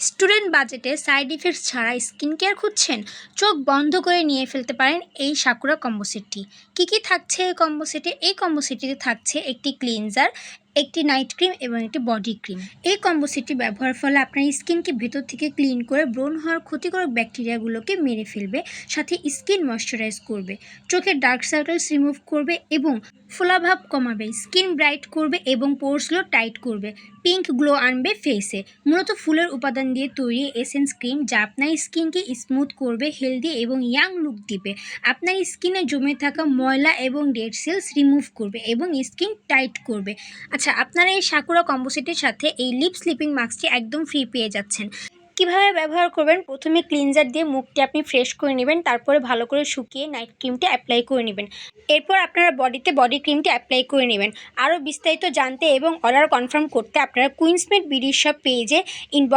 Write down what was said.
Student বাজেটে side effects ছাড়া skin care খুঁজছেন? চোখ বন্ধ করে নিয়ে ফেলতে পারেন এই সাকুরা কম্বো সেটটি। কী কী থাকছে এই কম্বো সেটে? এই কম্বো সেটটিতে থাকছে একটি ক্লিনজার, একটি নাইট ক্রিম এবং একটি বডি ক্রিম। এই কম্বো সেটটি ব্যবহারের ফলে আপনার স্কিনকে ভেতর থেকে ক্লিন করে ব্রণ হওয়ার ক্ষতিকারক ব্যাকটেরিয়াগুলোকে মেরে ফেলবে, সাথে স্কিন ময়শ্চারাইজ করবে, চোখের ডার্ক সার্কেলস রিমুভ করবে এবং ফোলাভাব কমাবে, স্কিন ব্রাইট করবে এবং পোরসগুলো টাইট করবে, পিঙ্ক গ্লো আনবে ফেসে। মূলত ফুলের উপাদান দিয়ে তৈরি এসেন্স ক্রিম, যা আপনার স্কিনকে স্মুথ করবে, হেলদি এবং ইয়াং লুক দিবে, আপনার স্কিনে জমে থাকা ময়লা এবং ডেড সেলস রিমুভ করবে এবং স্কিন টাইট করবে। আচ্ছা, আপনারা এই সাকুরা কম্বো সেটের সাথে এই লিপ স্লিপিং মাস্কটি একদম ফ্রি পেয়ে যাচ্ছেন। কিভাবে ব্যবহার করবেন? প্রথমে ক্লিনজার দিয়ে মুখটি আপনি ফ্রেশ করে নেবেন, তারপরে ভালো করে শুকিয়ে নাইট ক্রিমটি অ্যাপ্লাই করে নেবেন। এরপর আপনারা বডিতে বডি ক্রিমটি অ্যাপ্লাই করে নেবেন। আরও বিস্তারিত জানতে এবং অর্ডার কনফার্ম করতে আপনারা কুইন্সমেড বিডি শপ পেজে ইনবক্স